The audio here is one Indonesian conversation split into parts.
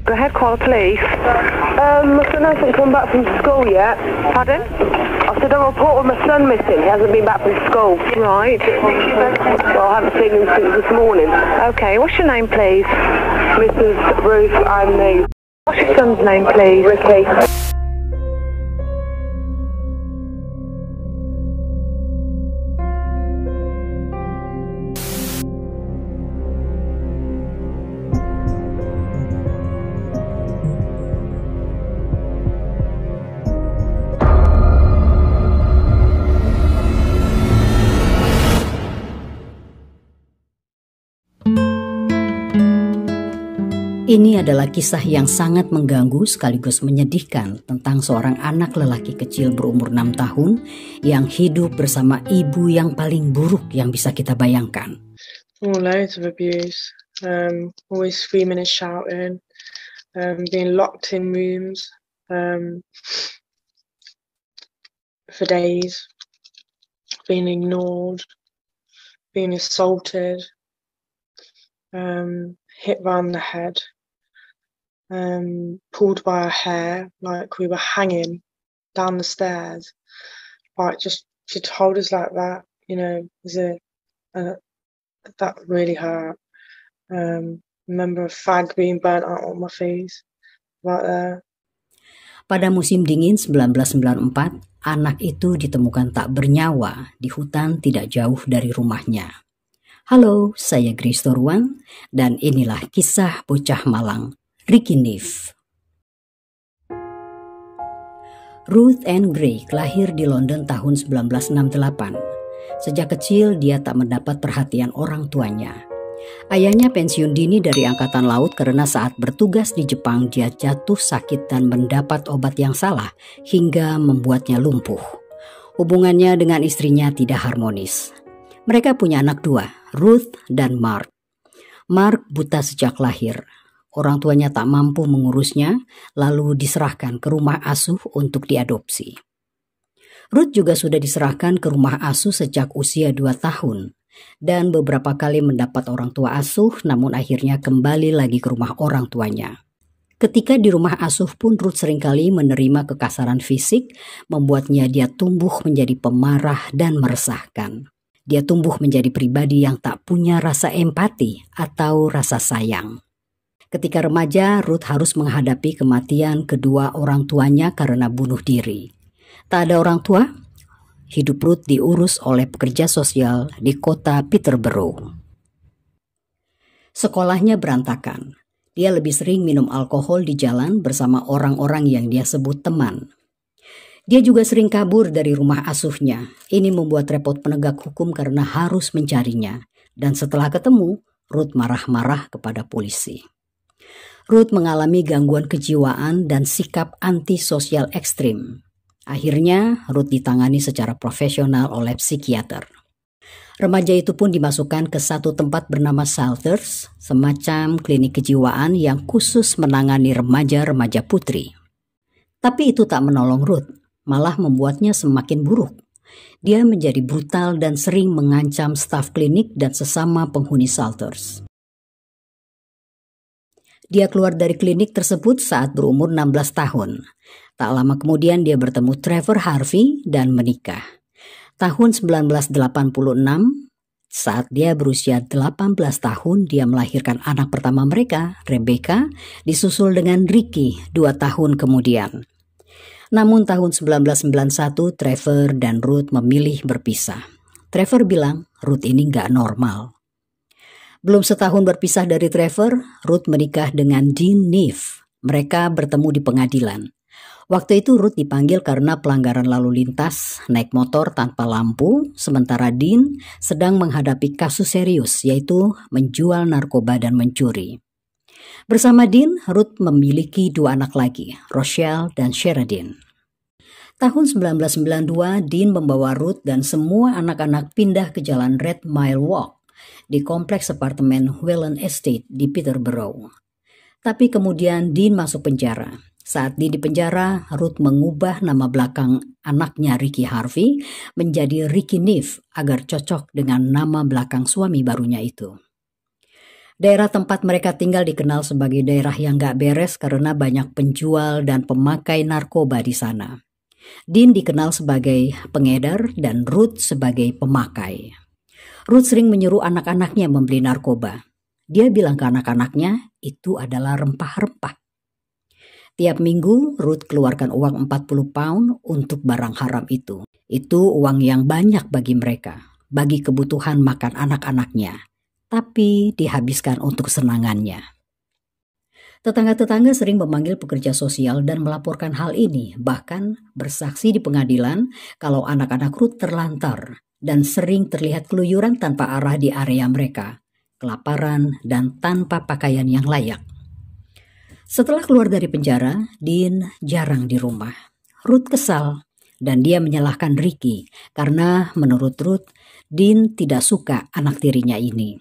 Go ahead, call the police. My son hasn't come back from school yet. Pardon? I said I reported my son missing. He hasn't been back from school. Right. Well, I haven't seen him since this morning. Okay, what's your name, please? Mrs. Ruth Anne. What's your son's name, please? Ricky. Ini adalah kisah yang sangat mengganggu sekaligus menyedihkan tentang seorang anak lelaki kecil berumur 6 tahun yang hidup bersama ibu yang paling buruk yang bisa kita bayangkan. Loads of abuse, always screaming and shouting, being locked in rooms for days, being ignored, being assaulted, hit round the head. Pulled by our hair like we were hanging down the stairs. Like just she told us like that, you know, that really hurt. Remember a fag being burnt out on my face right there. Pada musim dingin 1994, anak itu ditemukan tak bernyawa di hutan tidak jauh dari rumahnya. Halo, saya Grace Toruan dan inilah kisah bocah malang. Ricky Neve. Ruth Ann Gray lahir di London tahun 1968. Sejak kecil dia tak mendapat perhatian orang tuanya. Ayahnya pensiun dini dari Angkatan Laut karena saat bertugas di Jepang dia jatuh sakit dan mendapat obat yang salah hingga membuatnya lumpuh. Hubungannya dengan istrinya tidak harmonis. Mereka punya anak dua, Ruth dan Mark. Mark buta sejak lahir. Orang tuanya tak mampu mengurusnya, lalu diserahkan ke rumah asuh untuk diadopsi. Ruth juga sudah diserahkan ke rumah asuh sejak usia 2 tahun, dan beberapa kali mendapat orang tua asuh, namun akhirnya kembali lagi ke rumah orang tuanya. Ketika di rumah asuh pun Ruth seringkali menerima kekasaran fisik, membuatnya dia tumbuh menjadi pemarah dan meresahkan. Dia tumbuh menjadi pribadi yang tak punya rasa empati atau rasa sayang. Ketika remaja, Ruth harus menghadapi kematian kedua orang tuanya karena bunuh diri. Tak ada orang tua, hidup Ruth diurus oleh pekerja sosial di kota Peterborough. Sekolahnya berantakan. Dia lebih sering minum alkohol di jalan bersama orang-orang yang dia sebut teman. Dia juga sering kabur dari rumah asuhnya. Ini membuat repot penegak hukum karena harus mencarinya. Dan setelah ketemu, Ruth marah-marah kepada polisi. Ruth mengalami gangguan kejiwaan dan sikap antisosial ekstrim. Akhirnya, Ruth ditangani secara profesional oleh psikiater. Remaja itu pun dimasukkan ke satu tempat bernama Salters, semacam klinik kejiwaan yang khusus menangani remaja-remaja putri. Tapi itu tak menolong Ruth, malah membuatnya semakin buruk. Dia menjadi brutal dan sering mengancam staf klinik dan sesama penghuni Salters. Dia keluar dari klinik tersebut saat berumur 16 tahun. Tak lama kemudian dia bertemu Trevor Harvey dan menikah. Tahun 1986, saat dia berusia 18 tahun, dia melahirkan anak pertama mereka, Rebecca, disusul dengan Ricky 2 tahun kemudian. Namun tahun 1991, Trevor dan Ruth memilih berpisah. Trevor bilang, Ruth ini gak normal. Belum setahun berpisah dari Trevor, Ruth menikah dengan Dean Neve. Mereka bertemu di pengadilan. Waktu itu Ruth dipanggil karena pelanggaran lalu lintas, naik motor tanpa lampu, sementara Dean sedang menghadapi kasus serius, yaitu menjual narkoba dan mencuri. Bersama Dean, Ruth memiliki 2 anak lagi, Rochelle dan Sheridan. Tahun 1992, Dean membawa Ruth dan semua anak-anak pindah ke jalan Red Mile Walk di kompleks apartemen Whelan Estate di Peterborough. Tapi kemudian Dean masuk penjara. Saat Dean di penjara, Ruth mengubah nama belakang anaknya Ricky Harvey menjadi Ricky Neve agar cocok dengan nama belakang suami barunya itu. Daerah tempat mereka tinggal dikenal sebagai daerah yang gak beres karena banyak penjual dan pemakai narkoba di sana. Dean dikenal sebagai pengedar dan Ruth sebagai pemakai. Ruth sering menyuruh anak-anaknya membeli narkoba. Dia bilang ke anak-anaknya itu adalah rempah-rempah. Tiap minggu Ruth keluarkan uang 40 pound untuk barang haram itu. Itu uang yang banyak bagi mereka, bagi kebutuhan makan anak-anaknya. Tapi dihabiskan untuk kesenangannya. Tetangga-tetangga sering memanggil pekerja sosial dan melaporkan hal ini, bahkan bersaksi di pengadilan kalau anak-anak Ruth terlantar dan sering terlihat keluyuran tanpa arah di area mereka, kelaparan dan tanpa pakaian yang layak. Setelah keluar dari penjara, Dean jarang di rumah. Ruth kesal dan dia menyalahkan Ricky karena menurut Ruth, Dean tidak suka anak tirinya ini.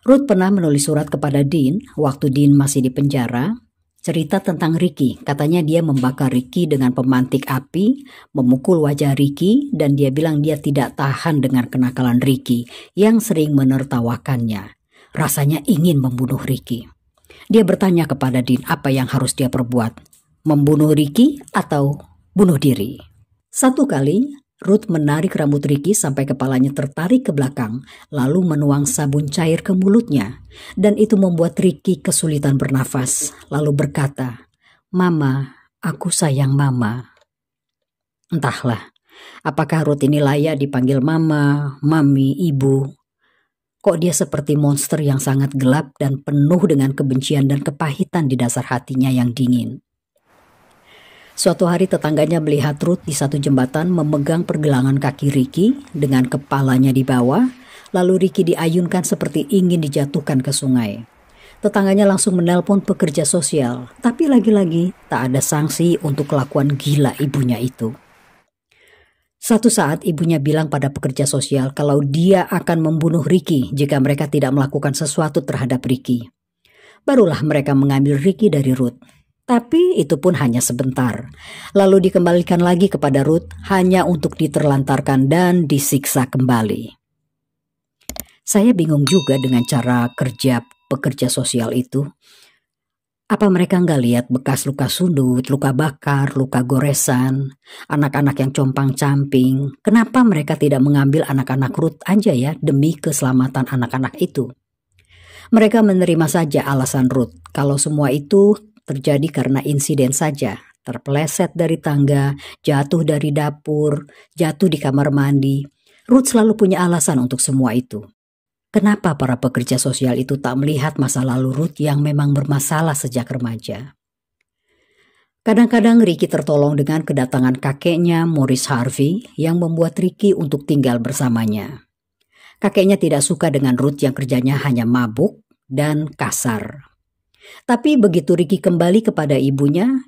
Ruth pernah menulis surat kepada Dean waktu Dean masih di penjara, cerita tentang Ricky. Katanya dia membakar Ricky dengan pemantik api, memukul wajah Ricky, dan dia bilang dia tidak tahan dengan kenakalan Ricky yang sering menertawakannya. Rasanya ingin membunuh Ricky. Dia bertanya kepada Dean apa yang harus dia perbuat, membunuh Ricky atau bunuh diri. Satu kali, Ruth menarik rambut Ricky sampai kepalanya tertarik ke belakang, lalu menuang sabun cair ke mulutnya. Dan itu membuat Ricky kesulitan bernafas, lalu berkata, "Mama, aku sayang Mama." Entahlah, apakah Ruth ini layak dipanggil Mama, Mami, Ibu? Kok dia seperti monster yang sangat gelap dan penuh dengan kebencian dan kepahitan di dasar hatinya yang dingin. Suatu hari tetangganya melihat Ruth di satu jembatan memegang pergelangan kaki Ricky dengan kepalanya di bawah, lalu Ricky diayunkan seperti ingin dijatuhkan ke sungai. Tetangganya langsung menelpon pekerja sosial, tapi lagi-lagi tak ada sanksi untuk kelakuan gila ibunya itu. Suatu saat ibunya bilang pada pekerja sosial kalau dia akan membunuh Ricky jika mereka tidak melakukan sesuatu terhadap Ricky. Barulah mereka mengambil Ricky dari Ruth. Tapi itu pun hanya sebentar. Lalu dikembalikan lagi kepada Ruth hanya untuk diterlantarkan dan disiksa kembali. Saya bingung juga dengan cara kerja pekerja sosial itu. Apa mereka nggak lihat bekas luka sundut, luka bakar, luka goresan, anak-anak yang compang-camping? Kenapa mereka tidak mengambil anak-anak Ruth aja ya demi keselamatan anak-anak itu? Mereka menerima saja alasan Ruth kalau semua itu terjadi karena insiden saja, terpeleset dari tangga, jatuh dari dapur, jatuh di kamar mandi. Ruth selalu punya alasan untuk semua itu. Kenapa para pekerja sosial itu tak melihat masa lalu Ruth yang memang bermasalah sejak remaja? Kadang-kadang Ricky tertolong dengan kedatangan kakeknya Maurice Harvey yang membuat Ricky untuk tinggal bersamanya. Kakeknya tidak suka dengan Ruth yang kerjanya hanya mabuk dan kasar. Tapi begitu Ricky kembali kepada ibunya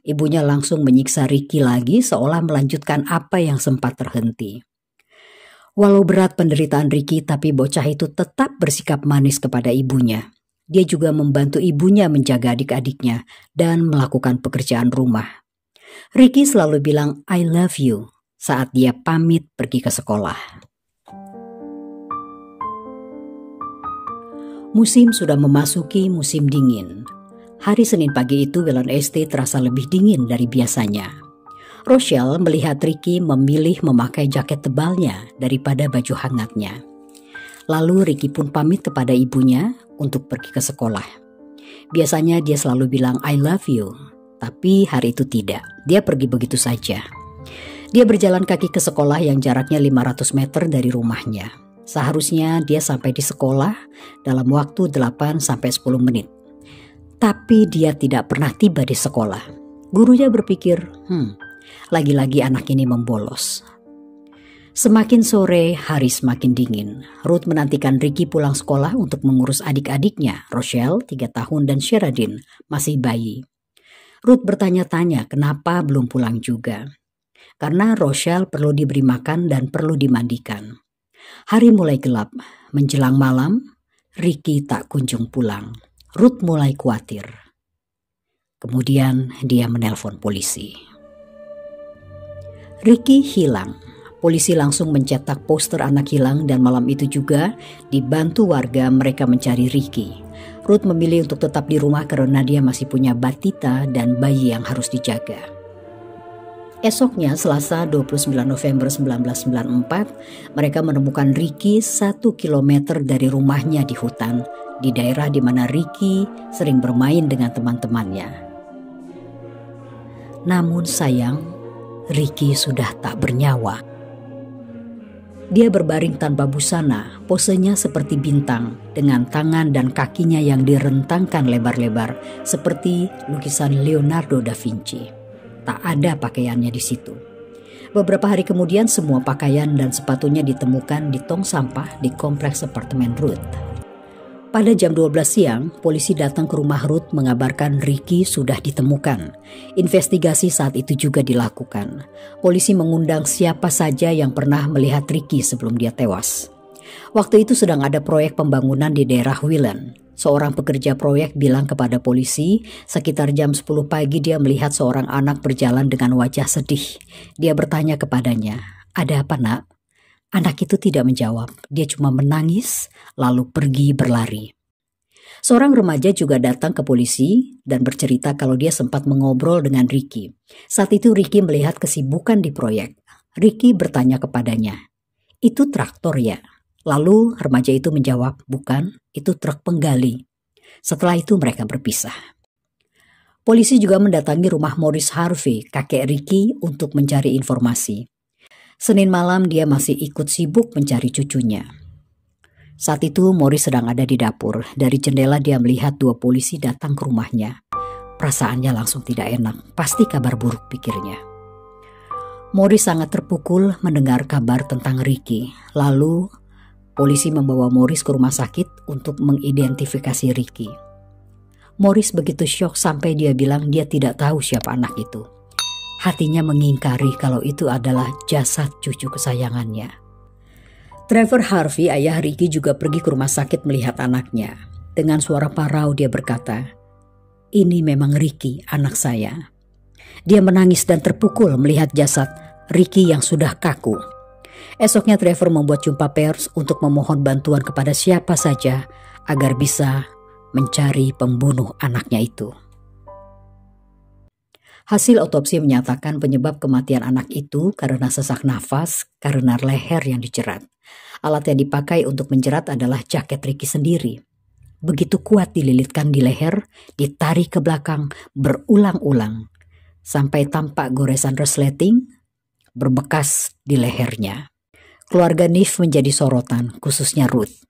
langsung menyiksa Ricky lagi seolah melanjutkan apa yang sempat terhenti. Walau berat penderitaan Ricky, tapi bocah itu tetap bersikap manis kepada ibunya. Dia juga membantu ibunya menjaga adik-adiknya dan melakukan pekerjaan rumah. Ricky selalu bilang I love you saat dia pamit pergi ke sekolah. Musim sudah memasuki musim dingin. Hari Senin pagi itu Welland Estate terasa lebih dingin dari biasanya. Rochelle melihat Ricky memilih memakai jaket tebalnya daripada baju hangatnya. Lalu Ricky pun pamit kepada ibunya untuk pergi ke sekolah. Biasanya dia selalu bilang I love you, tapi hari itu tidak. Dia pergi begitu saja. Dia berjalan kaki ke sekolah yang jaraknya 500 meter dari rumahnya. Seharusnya dia sampai di sekolah dalam waktu 8-10 menit. Tapi dia tidak pernah tiba di sekolah. Gurunya berpikir, lagi-lagi anak ini membolos. Semakin sore, hari semakin dingin. Ruth menantikan Ricky pulang sekolah untuk mengurus adik-adiknya, Rochelle 3 tahun dan Sheradin, masih bayi. Ruth bertanya-tanya kenapa belum pulang juga. Karena Rochelle perlu diberi makan dan perlu dimandikan. Hari mulai gelap, menjelang malam, Ricky tak kunjung pulang. Ruth mulai khawatir. Kemudian dia menelpon polisi. Ricky hilang. Polisi langsung mencetak poster anak hilang dan malam itu juga dibantu warga mereka mencari Ricky. Ruth memilih untuk tetap di rumah karena dia masih punya batita dan bayi yang harus dijaga. Esoknya, Selasa 29 November 1994, mereka menemukan Ricky 1 kilometer dari rumahnya di hutan, di daerah di mana Ricky sering bermain dengan teman-temannya. Namun sayang, Ricky sudah tak bernyawa. Dia berbaring tanpa busana, posenya seperti bintang, dengan tangan dan kakinya yang direntangkan lebar-lebar, seperti lukisan Leonardo da Vinci. Tak ada pakaiannya di situ. Beberapa hari kemudian semua pakaian dan sepatunya ditemukan di tong sampah di kompleks apartemen Ruth. Pada jam 12 siang, polisi datang ke rumah Ruth mengabarkan Ricky sudah ditemukan. Investigasi saat itu juga dilakukan. Polisi mengundang siapa saja yang pernah melihat Ricky sebelum dia tewas. Waktu itu sedang ada proyek pembangunan di daerah Whelan. Seorang pekerja proyek bilang kepada polisi, sekitar jam 10 pagi dia melihat seorang anak berjalan dengan wajah sedih. Dia bertanya kepadanya, "Ada apa, Nak?" Anak itu tidak menjawab, dia cuma menangis lalu pergi berlari. Seorang remaja juga datang ke polisi dan bercerita kalau dia sempat mengobrol dengan Ricky. Saat itu Ricky melihat kesibukan di proyek. Ricky bertanya kepadanya, "Itu traktor ya?" Lalu remaja itu menjawab, "Bukan, itu truk penggali." Setelah itu mereka berpisah. Polisi juga mendatangi rumah Maurice Harvey, kakek Ricky, untuk mencari informasi. Senin malam dia masih ikut sibuk mencari cucunya. Saat itu Maurice sedang ada di dapur. Dari jendela dia melihat 2 polisi datang ke rumahnya. Perasaannya langsung tidak enak, pasti kabar buruk pikirnya. Maurice sangat terpukul mendengar kabar tentang Ricky. Lalu polisi membawa Maurice ke rumah sakit untuk mengidentifikasi Ricky. Maurice begitu syok sampai dia bilang dia tidak tahu siapa anak itu. Hatinya mengingkari kalau itu adalah jasad cucu kesayangannya. Trevor Harvey, ayah Ricky, juga pergi ke rumah sakit melihat anaknya. Dengan suara parau dia berkata, "Ini memang Ricky, anak saya." Dia menangis dan terpukul melihat jasad Ricky yang sudah kaku. Esoknya Trevor membuat jumpa pers untuk memohon bantuan kepada siapa saja agar bisa mencari pembunuh anaknya itu. Hasil otopsi menyatakan penyebab kematian anak itu karena sesak nafas karena leher yang dijerat. Alat yang dipakai untuk menjerat adalah jaket Ricky sendiri. Begitu kuat dililitkan di leher, ditarik ke belakang berulang-ulang sampai tampak goresan resleting berbekas di lehernya. Keluarga Neve menjadi sorotan, khususnya Ruth.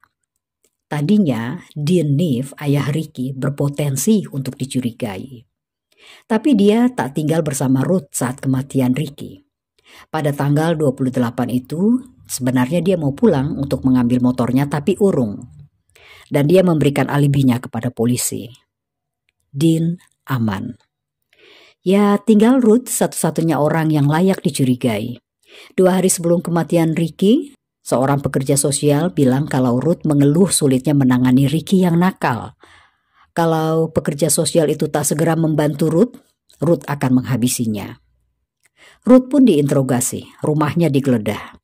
Tadinya Dean Neve, ayah Ricky, berpotensi untuk dicurigai. Tapi dia tak tinggal bersama Ruth saat kematian Ricky. Pada tanggal 28 itu, sebenarnya dia mau pulang untuk mengambil motornya tapi urung. Dan dia memberikan alibinya kepada polisi. Dean aman. Ya, tinggal Ruth, satu-satunya orang yang layak dicurigai. 2 hari sebelum kematian Ricky, seorang pekerja sosial bilang kalau Ruth mengeluh sulitnya menangani Ricky yang nakal. Kalau pekerja sosial itu tak segera membantu Ruth akan menghabisinya. Ruth pun diinterogasi, rumahnya digeledah.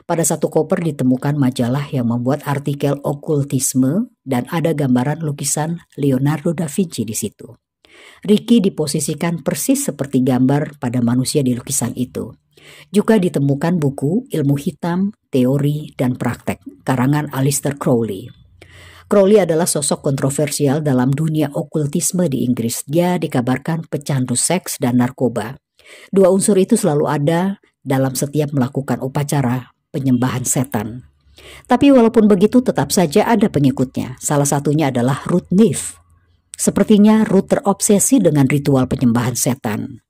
Pada satu koper ditemukan majalah yang membuat artikel okultisme dan ada gambaran lukisan Leonardo da Vinci di situ. Ricky diposisikan persis seperti gambar pada manusia di lukisan itu. Juga ditemukan buku Ilmu Hitam, Teori, dan Praktek, karangan Aleister Crowley. Crowley adalah sosok kontroversial dalam dunia okultisme di Inggris. Dia dikabarkan pecandu seks dan narkoba. 2 unsur itu selalu ada dalam setiap melakukan upacara penyembahan setan. Tapi walaupun begitu tetap saja ada pengikutnya. Salah satunya adalah Ruth Neve. Sepertinya Ruth terobsesi dengan ritual penyembahan setan.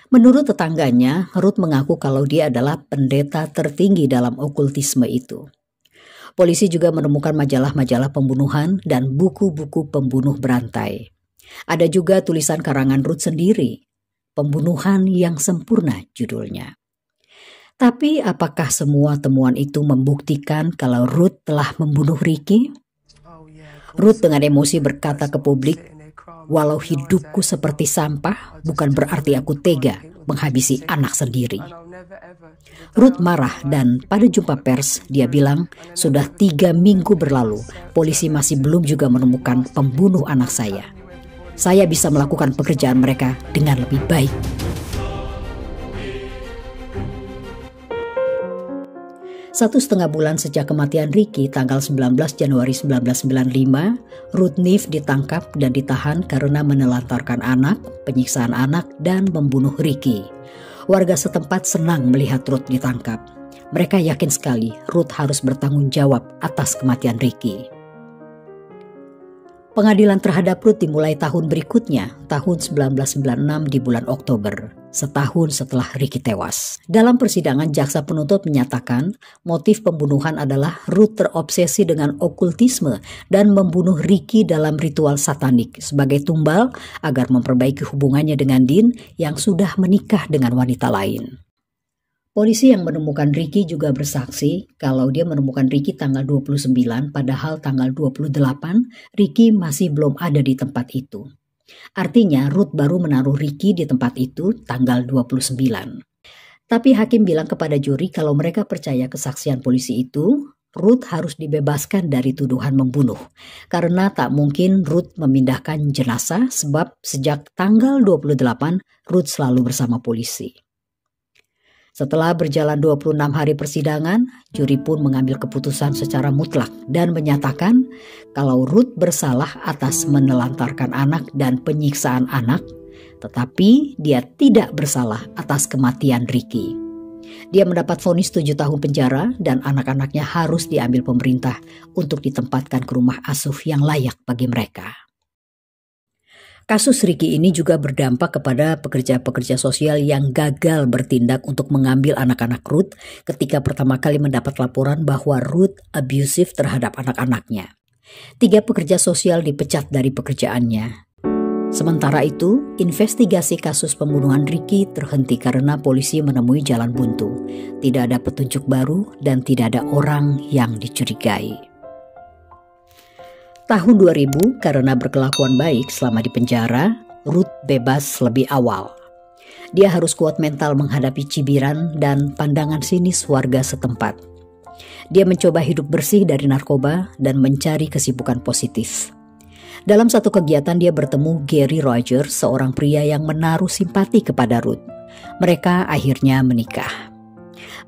Menurut tetangganya, Ruth mengaku kalau dia adalah pendeta tertinggi dalam okultisme itu. Polisi juga menemukan majalah-majalah pembunuhan dan buku-buku pembunuh berantai. Ada juga tulisan karangan Ruth sendiri, Pembunuhan yang Sempurna judulnya. Tapi apakah semua temuan itu membuktikan kalau Ruth telah membunuh Ricky? Ruth dengan emosi berkata ke publik, Walau hidupku seperti sampah, bukan berarti aku tega menghabisi anak sendiri. Ruth marah dan pada jumpa pers dia bilang, sudah 3 minggu berlalu, polisi masih belum juga menemukan pembunuh anak saya. Saya bisa melakukan pekerjaan mereka dengan lebih baik. Satu setengah bulan sejak kematian Ricky tanggal 19 Januari 1995, Ruth Neve ditangkap dan ditahan karena menelantarkan anak, penyiksaan anak, dan membunuh Ricky. Warga setempat senang melihat Ruth ditangkap. Mereka yakin sekali Ruth harus bertanggung jawab atas kematian Ricky. Pengadilan terhadap Ruth dimulai tahun berikutnya, tahun 1996 di bulan Oktober, setahun setelah Ricky tewas. Dalam persidangan, jaksa penuntut menyatakan motif pembunuhan adalah Ruth terobsesi dengan okultisme dan membunuh Ricky dalam ritual satanik sebagai tumbal agar memperbaiki hubungannya dengan Dean yang sudah menikah dengan wanita lain. Polisi yang menemukan Ricky juga bersaksi kalau dia menemukan Ricky tanggal 29, padahal tanggal 28 Ricky masih belum ada di tempat itu. Artinya Ruth baru menaruh Ricky di tempat itu tanggal 29. Tapi hakim bilang kepada juri kalau mereka percaya kesaksian polisi itu, Ruth harus dibebaskan dari tuduhan membunuh. Karena tak mungkin Ruth memindahkan jenazah sebab sejak tanggal 28 Ruth selalu bersama polisi. Setelah berjalan 26 hari persidangan, juri pun mengambil keputusan secara mutlak dan menyatakan kalau Ruth bersalah atas menelantarkan anak dan penyiksaan anak, tetapi dia tidak bersalah atas kematian Ricky. Dia mendapat vonis 7 tahun penjara dan anak-anaknya harus diambil pemerintah untuk ditempatkan ke rumah asuh yang layak bagi mereka. Kasus Ricky ini juga berdampak kepada pekerja-pekerja sosial yang gagal bertindak untuk mengambil anak-anak Ruth ketika pertama kali mendapat laporan bahwa Ruth abusive terhadap anak-anaknya. 3 pekerja sosial dipecat dari pekerjaannya. Sementara itu, investigasi kasus pembunuhan Ricky terhenti karena polisi menemui jalan buntu. Tidak ada petunjuk baru dan tidak ada orang yang dicurigai. Tahun 2000, karena berkelakuan baik selama di penjara, Ruth bebas lebih awal. Dia harus kuat mental menghadapi cibiran dan pandangan sinis warga setempat. Dia mencoba hidup bersih dari narkoba dan mencari kesibukan positif. Dalam satu kegiatan dia bertemu Gary Rogers, seorang pria yang menaruh simpati kepada Ruth. Mereka akhirnya menikah.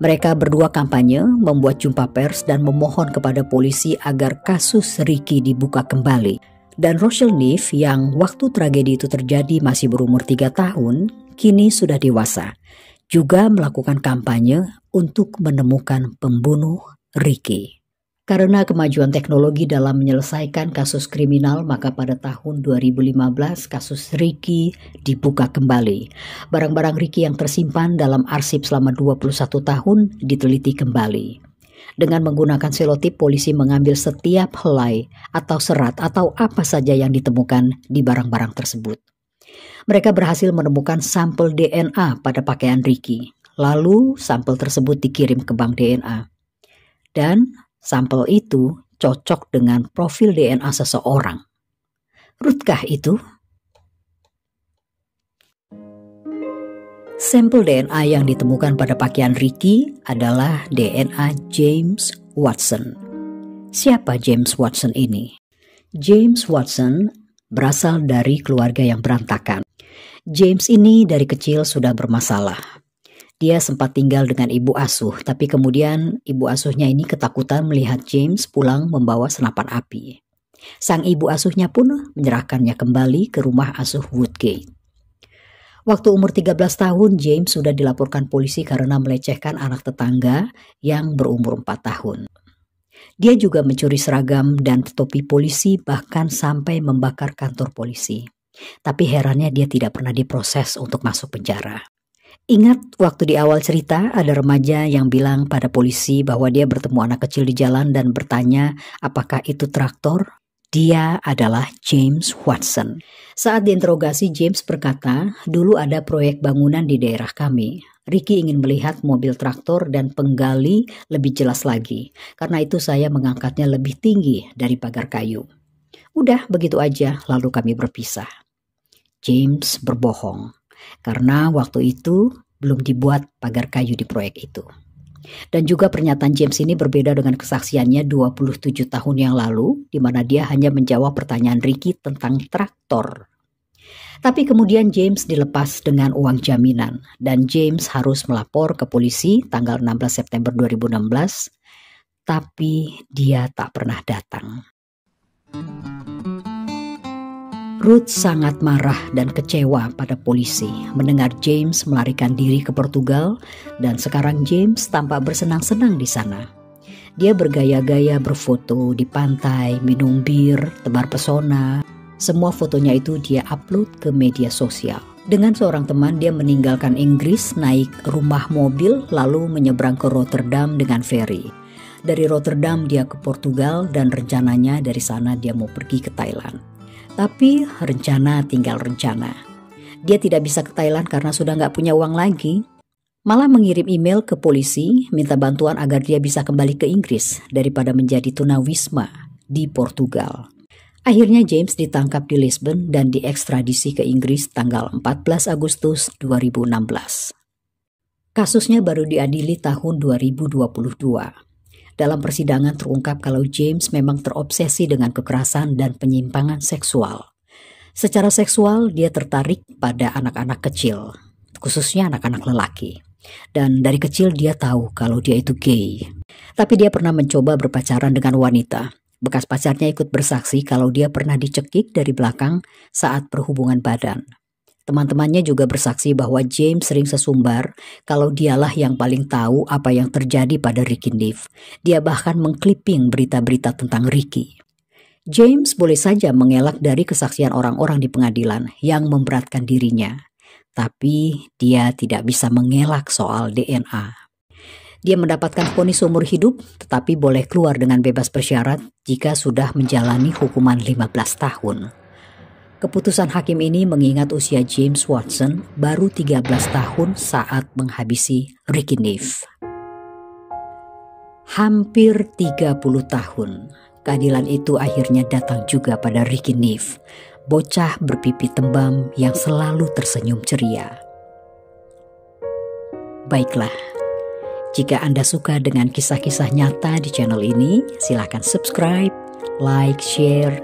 Mereka berdua kampanye, membuat jumpa pers dan memohon kepada polisi agar kasus Ricky dibuka kembali. Dan Rochelle Neve yang waktu tragedi itu terjadi masih berumur 3 tahun, kini sudah dewasa, juga melakukan kampanye untuk menemukan pembunuh Ricky. Karena kemajuan teknologi dalam menyelesaikan kasus kriminal, maka pada tahun 2015 kasus Ricky dibuka kembali. Barang-barang Ricky yang tersimpan dalam arsip selama 21 tahun diteliti kembali. Dengan menggunakan selotip, polisi mengambil setiap helai atau serat atau apa saja yang ditemukan di barang-barang tersebut. Mereka berhasil menemukan sampel DNA pada pakaian Ricky. Lalu sampel tersebut dikirim ke bank DNA. Dan sampel itu cocok dengan profil DNA seseorang. Ruthkah itu? Sampel DNA yang ditemukan pada pakaian Ricky adalah DNA James Watson. Siapa James Watson ini? James Watson berasal dari keluarga yang berantakan. James ini dari kecil sudah bermasalah. Dia sempat tinggal dengan ibu asuh, tapi kemudian ibu asuhnya ini ketakutan melihat James pulang membawa senapan api. Sang ibu asuhnya pun menyerahkannya kembali ke rumah asuh Woodgate. Waktu umur 13 tahun, James sudah dilaporkan polisi karena melecehkan anak tetangga yang berumur 4 tahun. Dia juga mencuri seragam dan topi polisi, bahkan sampai membakar kantor polisi. Tapi herannya dia tidak pernah diproses untuk masuk penjara. Ingat waktu di awal cerita ada remaja yang bilang pada polisi bahwa dia bertemu anak kecil di jalan dan bertanya apakah itu traktor? Dia adalah James Watson. Saat diinterogasi, James berkata, dulu ada proyek bangunan di daerah kami. Ricky ingin melihat mobil traktor dan penggali lebih jelas lagi. Karena itu saya mengangkatnya lebih tinggi dari pagar kayu. Udah begitu aja, lalu kami berpisah. James berbohong karena waktu itu belum dibuat pagar kayu di proyek itu. Dan juga pernyataan James ini berbeda dengan kesaksiannya 27 tahun yang lalu, di mana dia hanya menjawab pertanyaan Ricky tentang traktor. Tapi kemudian James dilepas dengan uang jaminan, dan James harus melapor ke polisi tanggal 16 September 2016, tapi dia tak pernah datang. Ruth sangat marah dan kecewa pada polisi mendengar James melarikan diri ke Portugal, dan sekarang James tampak bersenang-senang di sana. Dia bergaya-gaya berfoto di pantai, minum bir, tebar pesona. Semua fotonya itu dia upload ke media sosial. Dengan seorang teman dia meninggalkan Inggris, naik rumah mobil lalu menyeberang ke Rotterdam dengan ferry. Dari Rotterdam dia ke Portugal dan rencananya dari sana dia mau pergi ke Thailand. Tapi rencana tinggal rencana. Dia tidak bisa ke Thailand karena sudah nggak punya uang lagi. Malah mengirim email ke polisi minta bantuan agar dia bisa kembali ke Inggris daripada menjadi tunawisma di Portugal. Akhirnya James ditangkap di Lisbon dan diekstradisi ke Inggris tanggal 14 Agustus 2016. Kasusnya baru diadili tahun 2022. Dalam persidangan terungkap kalau James memang terobsesi dengan kekerasan dan penyimpangan seksual. Secara seksual dia tertarik pada anak-anak kecil, khususnya anak-anak lelaki. Dan dari kecil dia tahu kalau dia itu gay. Tapi dia pernah mencoba berpacaran dengan wanita. Bekas pacarnya ikut bersaksi kalau dia pernah dicekik dari belakang saat berhubungan badan. Teman-temannya juga bersaksi bahwa James sering sesumbar kalau dialah yang paling tahu apa yang terjadi pada Ricky Neff. Dia bahkan mengkliping berita-berita tentang Ricky. James boleh saja mengelak dari kesaksian orang-orang di pengadilan yang memberatkan dirinya. Tapi dia tidak bisa mengelak soal DNA. Dia mendapatkan vonis seumur hidup tetapi boleh keluar dengan bebas bersyarat jika sudah menjalani hukuman 15 tahun. Keputusan hakim ini mengingat usia James Watson baru 13 tahun saat menghabisi Ricky Neff. Hampir 30 tahun, keadilan itu akhirnya datang juga pada Ricky Neff, bocah berpipi tembam yang selalu tersenyum ceria. Baiklah, jika Anda suka dengan kisah-kisah nyata di channel ini, silakan subscribe, like, share,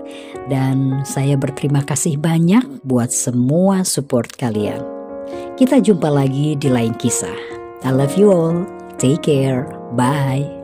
dan saya berterima kasih banyak buat semua support kalian. Kita jumpa lagi di lain kisah. I love you all. Take care. Bye.